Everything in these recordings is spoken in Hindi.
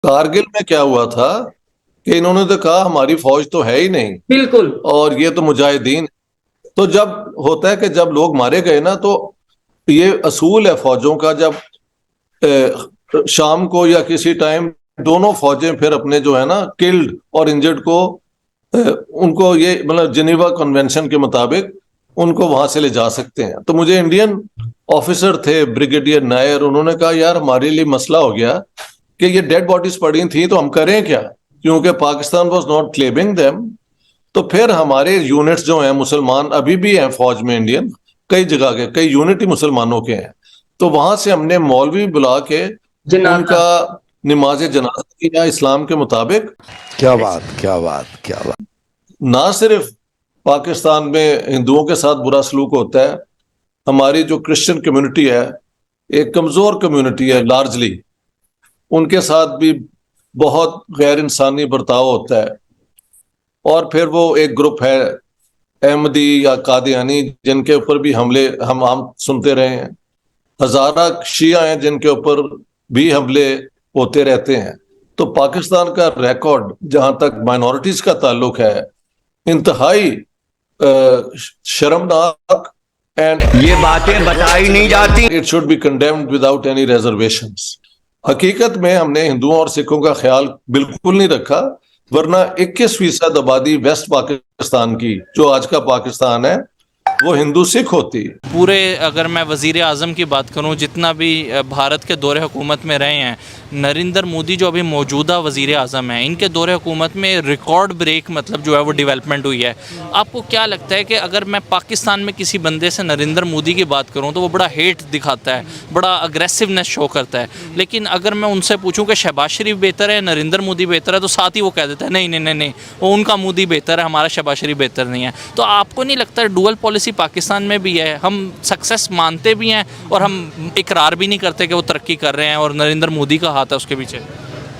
कारगिल में क्या हुआ था कि इन्होंने तो कहा हमारी फौज तो है ही नहीं बिल्कुल। और ये तो मुजाहिदीन। तो जब होता है कि जब लोग मारे गए ना, तो ये असूल है फौजों का, जब शाम को या किसी टाइम दोनों फौजें फिर अपने जो है ना किल्ड और इंजर्ड को उनको ये मतलब जिनेवा कन्वेंशन के मुताबिक उनको वहां से ले जा सकते हैं। तो मुझे इंडियन ऑफिसर थे ब्रिगेडियर नायर, उन्होंने कहा यार हमारे लिए मसला हो गया कि ये डेड बॉडीज पड़ी थी तो हम करें क्या, क्योंकि Pakistan was not claiming them. तो फिर हमारे यूनिट्स जो हैं मुसलमान अभी भी हैं फौज में, इंडियन कई जगह के कई यूनिट ही मुसलमानों के हैं। तो वहां से हमने मौलवी बुला के जनाजा। उनका नमाज जनाजा किया इस्लाम के मुताबिक। क्या बात, क्या बात, क्या बात। ना सिर्फ पाकिस्तान में हिंदुओं के साथ बुरा सलूक होता है, हमारी जो क्रिश्चियन कम्युनिटी है, एक कमजोर कम्युनिटी है लार्जली, उनके साथ भी बहुत गैर इंसानी बर्ताव होता है। और फिर वो एक ग्रुप है अहमदी या कादियानी जिनके ऊपर भी हमले हम आम सुनते रहे हैं। हजारा शिया हैं जिनके ऊपर भी हमले होते रहते हैं। तो पाकिस्तान का रिकॉर्ड जहां तक माइनॉरिटीज का ताल्लुक है इंतहाई शर्मनाक, एंड ये बातें बताई नहीं जाती। It should be condemned without any reservations. हकीकत में हमने हिंदुओं और सिखों का ख्याल बिल्कुल नहीं रखा, वरना 21% आबादी वेस्ट पाकिस्तान की जो आज का पाकिस्तान है वो हिंदू सिख होती। पूरे अगर मैं वज़ीर आज़म की बात करूं, जितना भी भारत के दौरे हुकूमत में रहे हैं, नरेंद्र मोदी जो अभी मौजूदा वज़ीर आज़म हैं, इनके दौरे हुकूमत में रिकॉर्ड ब्रेक मतलब जो है वो डेवलपमेंट हुई है। आपको क्या लगता है कि अगर मैं पाकिस्तान में किसी बंदे से नरेंद्र मोदी की बात करूं तो वो बड़ा हेट दिखाता है, बड़ा अग्रेसिवनेस शो करता है, लेकिन अगर मैं उनसे पूछूं कि शहबाज शरीफ बेहतर है, नरेंद्र मोदी बेहतर है, तो साथ ही वो कह देता है नहीं नहीं नहीं नहीं, वो उनका मोदी बेहतर है, हमारा शहबाज शरीफ बेहतर नहीं है। तो आपको नहीं लगता डुअल पॉलिसी पाकिस्तान में भी है? हम सक्सेस मानते भी हैं और हम इकरार भी नहीं करते कि वो तरक्की कर रहे हैं और नरेंद्र मोदी का हाथ है उसके पीछे।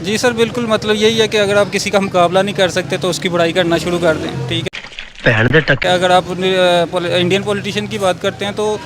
जी सर, बिल्कुल मतलब यही है कि अगर आप किसी का मुकाबला नहीं कर सकते तो उसकी बुराई करना शुरू कर दें, ठीक है। अगर आप इंडियन पॉलिटिशियन की बात करते हैं तो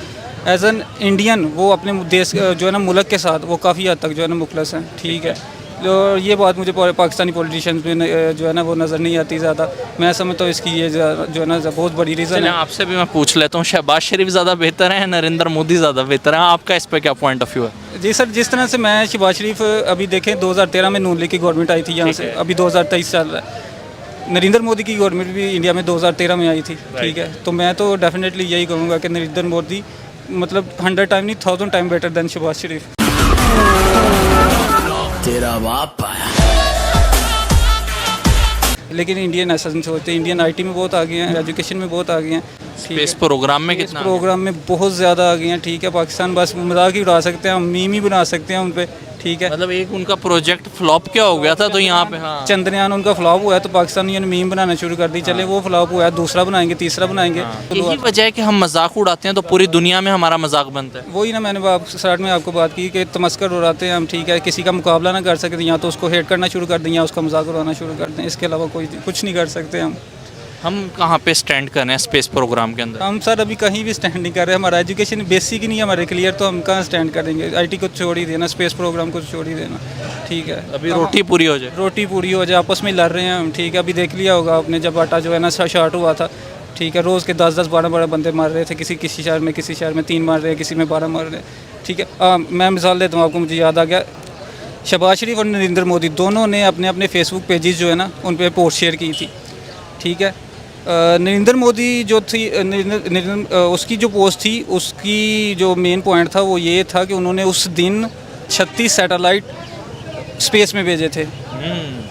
एज एन इंडियन वो अपने देश जो है ना मुल्क के साथ वो काफ़ी हद तक जो है ना मुखलस हैं, ठीक है। तो ये बात मुझे पाकिस्तानी पॉलिटिशियंस में जो है ना वो नज़र नहीं आती ज़्यादा। मैं समझता हूँ इसकी ये जो है ना बहुत बड़ी रीज़न है। आपसे भी मैं पूछ लेता हूँ, शहबाज शरीफ ज़्यादा बेहतर है, नरेंद्र मोदी ज़्यादा बेहतर है? आपका इस पर क्या पॉइंट ऑफ व्यू है? जी सर, जिस तरह से मैं शहबाज शरीफ अभी देखें 2013 में नून लीग की गवर्नमेंट आई थी यहाँ से, अभी 2023 चल रहा है। नरेंद्र मोदी की गवर्नमेंट भी इंडिया में 2013 में आई थी, ठीक है। तो मैं तो डेफिनेटली यही कहूँगा कि नरेंद्र मोदी मतलब 100 टाइम नहीं 1000 टाइम बेटर दैन शहबाज शरीफ। तेरा बाप आया। लेकिन इंडियन ऐसा नहीं सोचते। इंडियन आईटी में बहुत आगे हैं, एजुकेशन में बहुत आगे हैं, स्पेस प्रोग्राम में कितना? प्रोग्राम में बहुत ज़्यादा आगे हैं, ठीक है। पाकिस्तान बस मजाक ही उड़ा सकते हैं, हम मीम ही बना सकते हैं उन पर, ठीक है। मतलब एक उनका प्रोजेक्ट फ्लॉप क्या हो गया था तो यहाँ पे हाँ चंद्रयान उनका फ्लॉप हुआ है तो पाकिस्तानियों ने मीम बनाना शुरू कर दी, चले वो फ्लॉप हुआ है, दूसरा बनाएंगे, तीसरा बनाएंगे। यही वजह है कि हम मजाक उड़ाते हैं तो पूरी दुनिया में हमारा मजाक बनता है। वही ना मैंने स्टार्ट में आपको बात की कि तमस्कर उड़ाते हैं हम, ठीक है। किसी का मुकाबला ना कर सकते, या तो उसको हेट करना शुरू कर दें या उसका मजाक उड़ाना शुरू कर दें, इसके अलावा कोई कुछ नहीं कर सकते हम कहाँ पे स्टैंड कर रहे हैं स्पेस प्रोग्राम के अंदर? हम सर अभी कहीं भी स्टैंड नहीं कर रहे। हमारा एजुकेशन बेसिक ही नहीं है हमारे क्लियर, तो हम कहाँ स्टैंड करेंगे? आईटी को छोड़ ही देना, स्पेस प्रोग्राम को छोड़ ही देना, ठीक है। अभी रोटी पूरी हो जाए, रोटी पूरी हो जाए, आपस में लड़ रहे हैं हम, ठीक है। अभी देख लिया होगा आपने जब आटा जो है ना शॉर्ट हुआ था, ठीक है। रोज़ के 10-10, 12-12 बंदे मार रहे थे, किसी शहर में 3 मार रहे हैं, किसी में 12 मार रहे हैं, ठीक है। मैं मिसाल देता हूँ आपको, मुझे याद आ गया शहबाज शरीफ और नरेंद्र मोदी दोनों ने अपने अपने फेसबुक पेजेस जो है ना उन पर पोस्ट शेयर की थी, ठीक है। नरेंद्र मोदी जो थी उसकी जो पोस्ट थी उसकी जो मेन पॉइंट था वो ये था कि उन्होंने उस दिन 36 सैटेलाइट स्पेस में भेजे थे,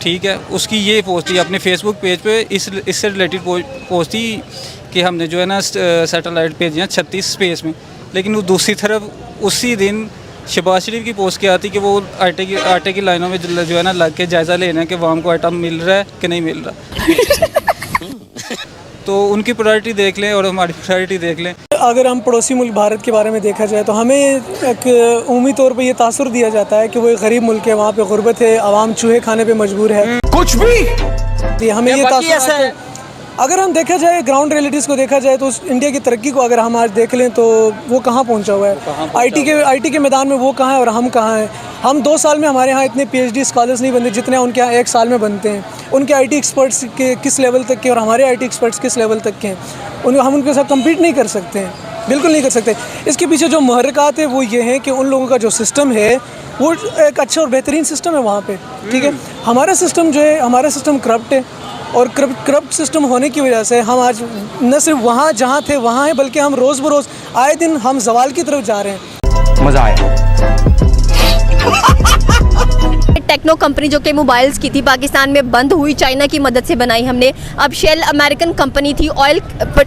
ठीक है। उसकी ये पोस्ट थी अपने फेसबुक पेज पे, इससे रिलेटेड पोस्ट थी कि हमने जो है ना सैटेलाइट भेजे हैं 36 स्पेस में। लेकिन वो दूसरी तरफ उसी दिन शहबाज शरीफ की पोस्ट क्या आती कि वो आटे की लाइनों में जो है ना लग के जायज़ा लेना है कि वाम को आटा मिल रहा है कि नहीं मिल रहा। तो उनकी प्रायोरिटी देख लें और हमारी प्रायोरिटी देख लें। अगर हम पड़ोसी मुल्क भारत के बारे में देखा जाए तो हमें एक उम्मी तौर पे ये तासुर दिया जाता है कि वो एक गरीब मुल्क है, वहाँ पे गुर्बत है, आवाम चूहे खाने पे मजबूर है, कुछ भी हमें ये तासुर अगर हम देखा जाए ग्राउंड रियलिटीज़ को देखा जाए तो इंडिया की तरक्की को अगर हम आज देख लें तो वो कहाँ पहुँचा हुआ है। आईटी के मैदान में वो कहाँ है और हम कहाँ हैं। हम 2 साल में हमारे यहाँ इतने PhD स्कॉलर्स नहीं बनते जितने उनके यहाँ 1 साल में बनते हैं। उनके आईटी एक्सपर्ट्स के किस लेवल तक के और हमारे आईटी एक्सपर्ट्स किस लेवल तक के हैं, हम उनके साथ कम्पीट नहीं कर सकते हैं, बिल्कुल नहीं कर सकते। इसके पीछे जो मुहर्रिकात है वो ये हैं कि उन लोगों का जो सिस्टम है वो एक अच्छा और बेहतरीन सिस्टम है वहाँ पे, ठीक है। हमारा सिस्टम जो है, हमारा सिस्टम करप्ट है और करप्ट सिस्टम होने की वजह से हम आज न सिर्फ वहाँ जहाँ थे वहाँ हैं, बल्कि हम रोज़ बरोज़ आए दिन हम ज़वाल की तरफ जा रहे हैं। मजा आया। टेक्नो कंपनी जो कि मोबाइल्स की थी पाकिस्तान में बंद हुई, चाइना की मदद से बनाई हमने। अब शेल अमेरिकन कंपनी थी, ऑयल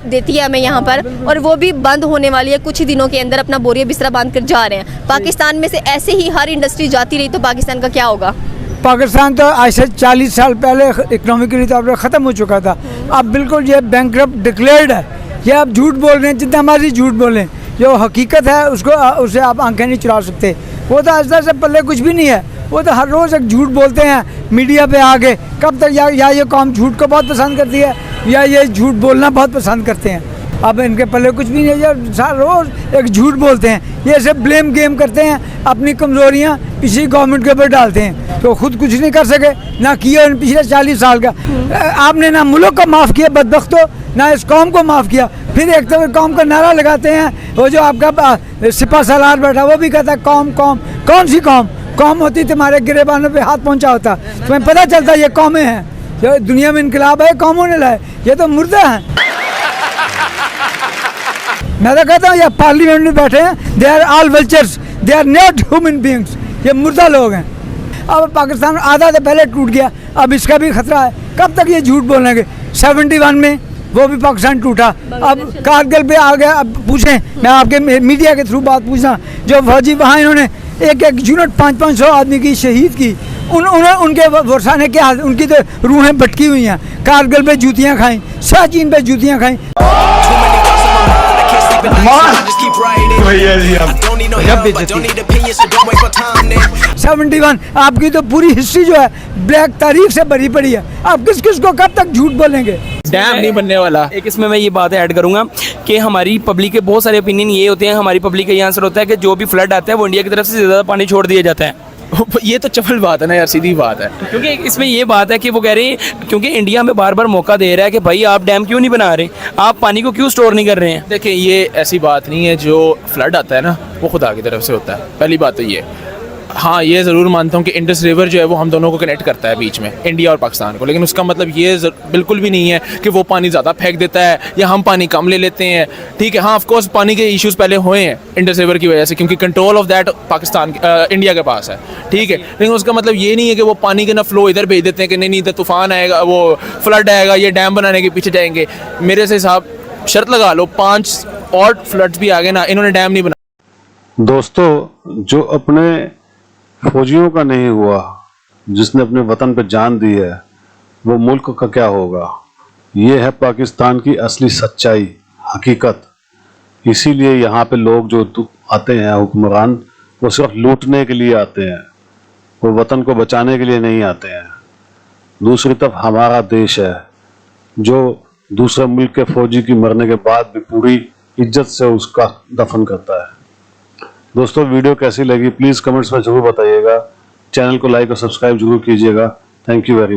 देती है हमें यहाँ पर, और वो भी बंद होने वाली है कुछ ही दिनों के अंदर। अपना बोरिया बिस्तरा बांध कर जा रहे हैं। पाकिस्तान में से ऐसे ही हर इंडस्ट्री जाती रही तो पाकिस्तान का क्या होगा? पाकिस्तान तो आज से 40 साल पहले इकोनॉमिकली तौर पर ख़त्म हो चुका था। अब बिल्कुल ये बैंकरप्ट डिक्लेयर्ड है। ये आप झूठ बोल रहे हैं, जितना मर्जी झूठ बोलें, जो हकीकत है उसे आप आंखें नहीं चुरा सकते। वो तो आज से पल्ले कुछ भी नहीं है। वो तो हर रोज़ एक झूठ बोलते हैं मीडिया पे आके। कब तक या ये कौम झूठ को बहुत पसंद करती है या ये झूठ बोलना बहुत पसंद करते हैं। अब इनके पल्ले कुछ भी नहीं है, यार रोज़ एक झूठ बोलते हैं। ये सब ब्लेम गेम करते हैं, अपनी कमज़ोरियाँ पिछली गवर्नमेंट के ऊपर डालते हैं। तो खुद कुछ नहीं कर सके, ना किया इन पिछले 40 साल का। आपने ना मुल्क को माफ़ किया बदबख्तों, ना इस कौम को माफ़ किया। फिर एक तरफ कौम का नारा लगाते हैं। वो जो आपका सिपा सलार बैठा वो भी कहता है कौम कौम। कौन सी कौम? कौम होती तुम्हारे गिरेबानों पे हाथ पहुंचा होता, तुम्हें पता चलता ये कौमें हैं। जो दुनिया में इनकलाब है कौम होने लाए, ये तो मुर्दा हैं। मैं तो कहता हूँ ये पार्लियामेंट में बैठे हैं, they are all vultures, they are not human beings. ये मुर्दा लोग हैं। अब पाकिस्तान आधा तो पहले टूट गया, अब इसका भी खतरा है। कब तक ये झूठ बोलेंगे? 71 में वो भी पाकिस्तान टूटा, अब कारगिल पे आ गया। अब पूछें, मैं आपके मीडिया के थ्रू बात पूछना, जो फौजी वहाँ इन्होंने एक यूनिट 500 आदमी की शहीद की, उनके वर्षा ने क्या, उनकी तो रूहें भटकी हुई हैं। कारगिल पे जूतियाँ खाई, सियाचिन पे जूतियाँ खाई। भैया जी आप 71 आपकी तो पूरी हिस्ट्री जो है ब्लैक तारीख से भरी पड़ी है। आप किस किस को कब तक झूठ बोलेंगे? डैम नहीं बनने वाला। एक इसमें मैं ये बात ऐड करूंगा कि हमारी पब्लिक के बहुत सारे ओपिनियन ये होते हैं। हमारी पब्लिक का ये आंसर होता है कि जो भी फ्लड आता है वो इंडिया की तरफ से ज़्यादा पानी छोड़ दिया जाता है। ये तो चपल बात है ना यार, सीधी बात है। क्योंकि इसमें ये बात है कि वो कह रहे हैं क्योंकि इंडिया में बार बार मौका दे रहा है कि भाई आप डैम क्यों नहीं बना रहे, आप पानी को क्यों स्टोर नहीं कर रहे हैं। देखिए ये ऐसी बात नहीं है, जो फ्लड आता है ना वो खुदा की तरफ से होता है। पहली बात तो ये, हाँ ये ज़रूर मानता हूँ कि इंडस रिवर जो है वो हम दोनों को कनेक्ट करता है बीच में, इंडिया और पाकिस्तान को। लेकिन उसका मतलब ये बिल्कुल भी नहीं है कि वो पानी ज़्यादा फेंक देता है या हम पानी कम ले लेते हैं। ठीक है, हाँ ऑफ कोर्स पानी के इश्यूज़ पहले हुए हैं इंडस रिवर की वजह से, क्योंकि control of that Pakistan India के पास है। ठीक है, लेकिन उसका मतलब ये नहीं है कि वो पानी के ना फ्लो इधर भेज देते हैं कि नहीं इधर तूफान आएगा, वो फ्लड आएगा, ये डैम बनाने के पीछे जाएंगे। मेरे से हिसाब शर्त लगा लो 5 और फ्लड्स भी आ गए ना, इन्होंने डैम नहीं बना। दोस्तों, जो अपने फौजियों का नहीं हुआ, जिसने अपने वतन पर जान दी है, वो मुल्क का क्या होगा? ये है पाकिस्तान की असली सच्चाई, हकीकत। इसीलिए यहाँ पे लोग जो आते हैं हुक्मरान, वो सिर्फ लूटने के लिए आते हैं, वो वतन को बचाने के लिए नहीं आते हैं। दूसरी तरफ हमारा देश है जो दूसरे मुल्क के फौजी की मरने के बाद भी पूरी इज्जत से उसका दफन करता है। दोस्तों, वीडियो कैसी लगी प्लीज़ कमेंट्स में ज़रूर बताइएगा। चैनल को लाइक और सब्सक्राइब जरूर कीजिएगा। Thank you very much.